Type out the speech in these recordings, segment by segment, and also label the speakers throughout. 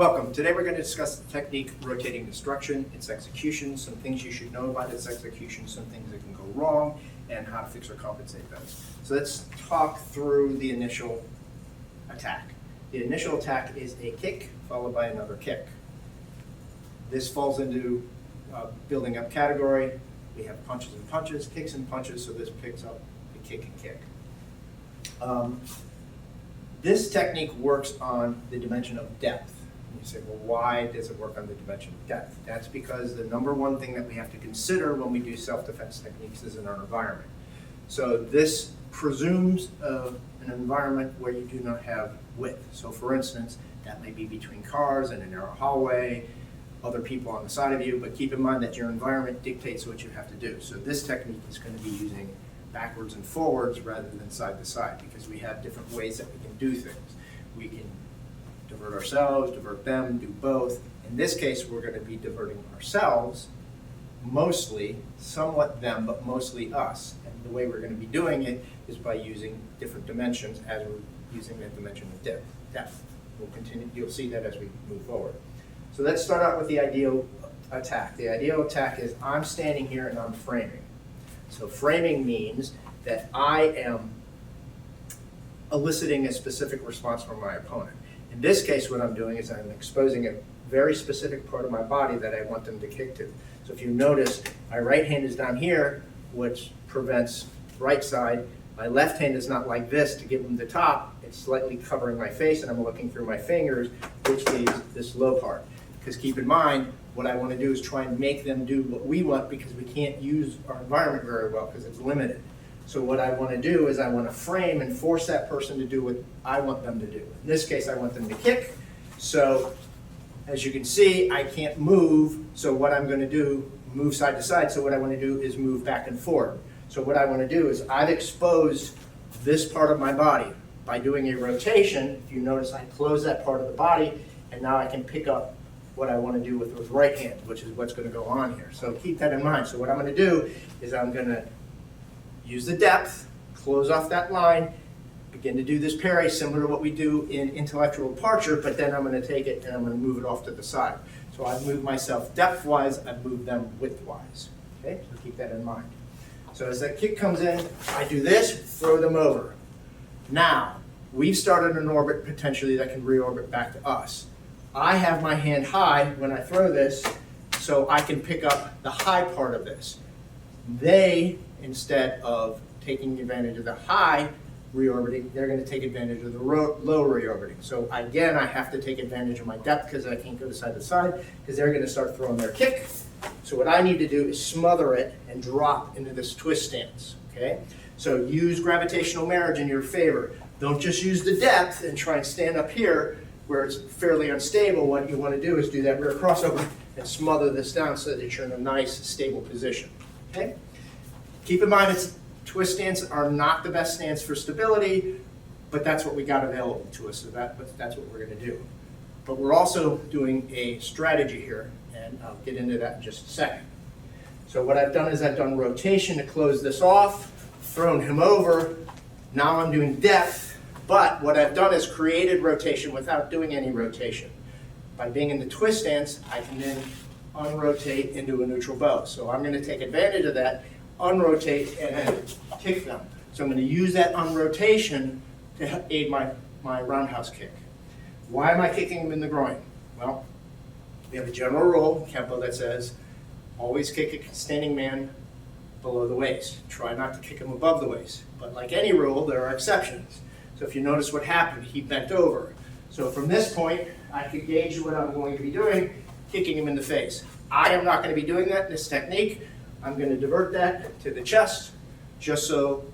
Speaker 1: Welcome. Today we're going to discuss the technique rotating destruction, its execution, some things you should know about its execution, some things that can go wrong, and how to fix or compensate those. So let's talk through the initial attack. The initial attack is a kick followed by another kick. This falls into building up category. We have punches and punches, kicks and punches, so this picks up the kick and kick. This technique works on the dimension of depth. You say, well, why does it work on the dimension of depth? That's because the number one thing that we have to consider when we do self-defense techniques is in our environment. So this presumes an environment where you do not have width. So for instance, that may be between cars and a narrow hallway, other people on the side of you, but keep in mind that your environment dictates what you have to do. So this technique is going to be using backwards and forwards rather than side to side, because we have different ways that we can do things. We can divert ourselves, divert them, do both. In this case, we're going to be diverting ourselves, mostly, somewhat them, but mostly us. And the way we're going to be doing it is by using different dimensions as we're using that dimension of depth. We'll continue, you'll see that as we move forward. So let's start out with the ideal attack. The ideal attack is I'm standing here and I'm framing. So framing means that I am eliciting a specific response from my opponent. In this case, what I'm doing is I'm exposing a very specific part of my body that I want them to kick to. So if you notice, my right hand is down here, which prevents right side. My left hand is not like this to give them the top. It's slightly covering my face, and I'm looking through my fingers, which leaves this low part. Because keep in mind, what I want to do is try and make them do what we want, because we can't use our environment very well because it's limited. So what I want to do is I want to frame and force that person to do what I want them to do. In this case, I want them to kick. So as you can see, I can't move. So what I'm going to do, move side to side. So what I want to do is move back and forth. So what I want to do is I've exposed this part of my body. By doing a rotation, if you notice, I close that part of the body, and now I can pick up what I want to do with the right hand, which is what's going to go on here. So keep that in mind. So what I'm going to do is I'm going to use the depth, close off that line, begin to do this parry similar to what we do in intellectual departure, but then I'm going to take it and I'm going to move it off to the side. So I've moved myself depth-wise, I've moved them width-wise. Okay, so keep that in mind. So as that kick comes in, I do this, throw them over. Now, we've started an orbit potentially that can reorbit back to us. I have my hand high when I throw this, so I can pick up the high part of this. They, instead of taking advantage of the high reorbiting, they're going to take advantage of the low reorbiting. So again, I have to take advantage of my depth because I can't go side to side, because they're going to start throwing their kick. So what I need to do is smother it and drop into this twist stance. Okay? So use gravitational marriage in your favor. Don't just use the depth and try and stand up here where it's fairly unstable. What you want to do is do that rear crossover and smother this down so that you're in a nice, stable position. Okay? Keep in mind, twist stances are not the best stance for stability, but that's what we got available to us, so that's what we're going to do. But we're also doing a strategy here, and I'll get into that in just a second. So what I've done is I've done rotation to close this off, thrown him over. Now I'm doing depth. But what I've done is created rotation without doing any rotation. By being in the twist stance, I can then unrotate into a neutral bow. So I'm going to take advantage of that, unrotate, and then kick them. So I'm going to use that unrotation to aid my roundhouse kick. Why am I kicking them in the groin? Well, we have a general rule in Kenpo that says, always kick a standing man below the waist. Try not to kick him above the waist. But like any rule, there are exceptions. So if you notice what happened, he bent over. So from this point, I could gauge what I'm going to be doing, kicking him in the face. I am not going to be doing that in this technique. I'm going to divert that to the chest, just so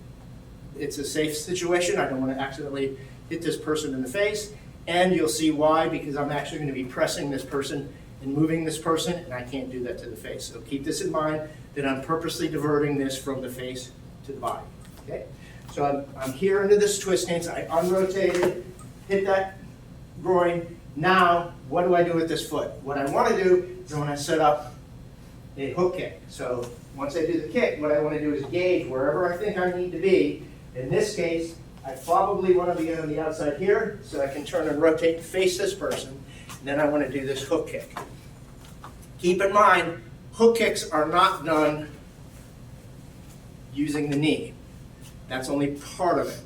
Speaker 1: it's a safe situation. I don't want to accidentally hit this person in the face. And you'll see why, because I'm actually going to be pressing this person and moving this person, and I can't do that to the face. So keep this in mind, that I'm purposely diverting this from the face to the body. Okay? So I'm here into this twist stance. I unrotated, hit that groin. Now, what do I do with this foot? What I want to do is I want to set up a hook kick. So once I do the kick, what I want to do is gauge wherever I think I need to be. In this case, I probably want to be on the outside here, so I can turn and rotate to face this person. then I want to do this hook kick. Keep in mind, hook kicks are not done using the knee. That's only part of it.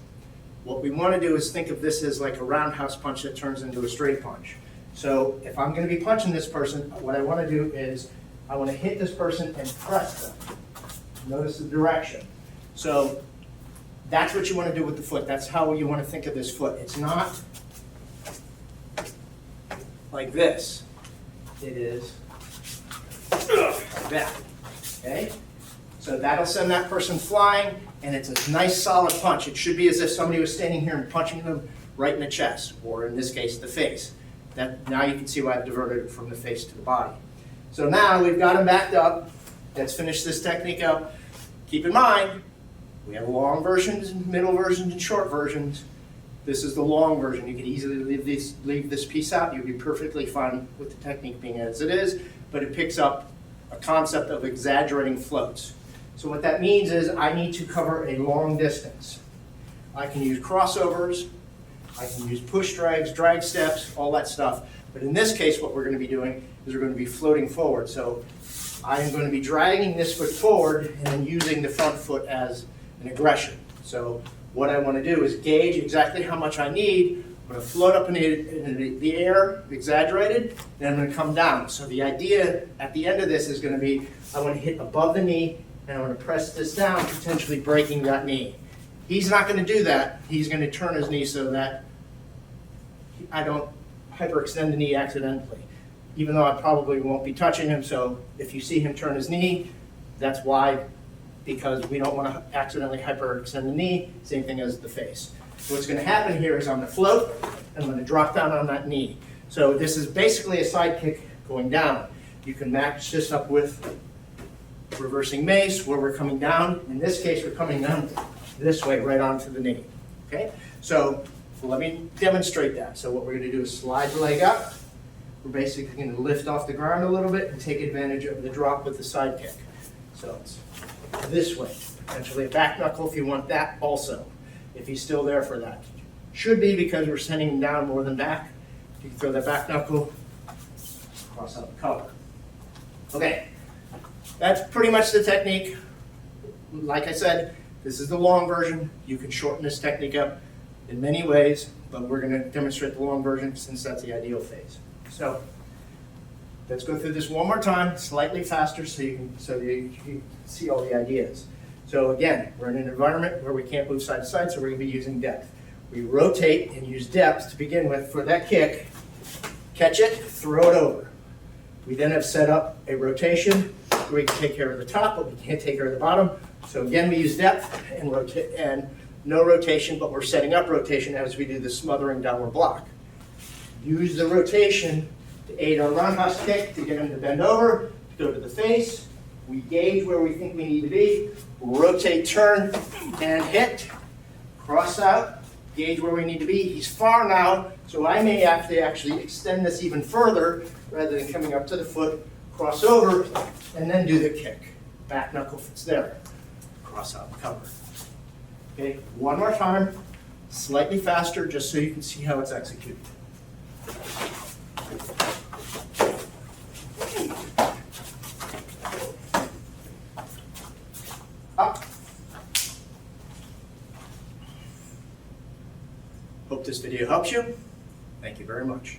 Speaker 1: What we want to do is think of this as like a roundhouse punch that turns into a straight punch. So if I'm going to be punching this person, what I want to do is I want to hit this person and press them. Notice the direction. So that's what you want to do with the foot. That's how you want to think of this foot. It's not like this. It is like that. Okay? So that'll send that person flying, and it's a nice solid punch. It should be as if somebody was standing here and punching them right in the chest, or in this case, the face. Now you can see why I've diverted it from the face to the body. So now we've got them backed up. Let's finish this technique up. Keep in mind, we have long versions, middle versions, and short versions. This is the long version. You could easily leave this piece out. You'd be perfectly fine with the technique being as it is, but it picks up a concept of exaggerating floats. So what that means is I need to cover a long distance. I can use crossovers, I can use push drags, drag steps, all that stuff. But in this case, what we're going to be doing is we're going to be floating forward. So I am going to be dragging this foot forward and then using the front foot as an aggression. So what I want to do is gauge exactly how much I need. I'm going to float up in the air, exaggerated, then I'm going to come down. So the idea at the end of this is going to be I want to hit above the knee, and I want to press this down, potentially breaking that knee. He's not going to do that. He's going to turn his knee so that I don't hyperextend the knee accidentally, even though I probably won't be touching him. So if you see him turn his knee, that's why, because we don't want to accidentally hyperextend the knee, same thing as the face. So what's going to happen here is I'm going to float, and I'm going to drop down on that knee. So this is basically a side kick going down. You can match this up with reversing mace, where we're coming down. In this case, we're coming down this way, right onto the knee. Okay? So let me demonstrate that. So what we're going to do is slide the leg up. We're basically going to lift off the ground a little bit and take advantage of the drop with the side kick. So it's this way. Potentially a back knuckle if you want that also, if he's still there for that. Should be, because we're sending him down more than back. You can throw that back knuckle, cross out the cover. Okay. That's pretty much the technique. Like I said, this is the long version. You can shorten this technique up in many ways, but we're going to demonstrate the long version since that's the ideal phase. So let's go through this one more time, slightly faster, so you can see all the ideas. So again, we're in an environment where we can't move side to side, so we're going to be using depth. We rotate and use depth to begin with for that kick. Catch it, throw it over. We then have set up a rotation where we can take care of the top, but we can't take care of the bottom. So again, we use depth and rotate, and no rotation, but we're setting up rotation as we do the smothering downward block. Use the rotation to aid our roundhouse kick, to get him to bend over, to go to the face. We gauge where we think we need to be, rotate, turn, and hit. Cross out, gauge where we need to be. He's far now, so I may have to actually extend this even further rather than coming up to the foot, cross over, and then do the kick. Back knuckle fits there. Cross out and cover. Okay, one more time, slightly faster, just so you can see how it's executed. Up. Hope this video helps you. Thank you very much.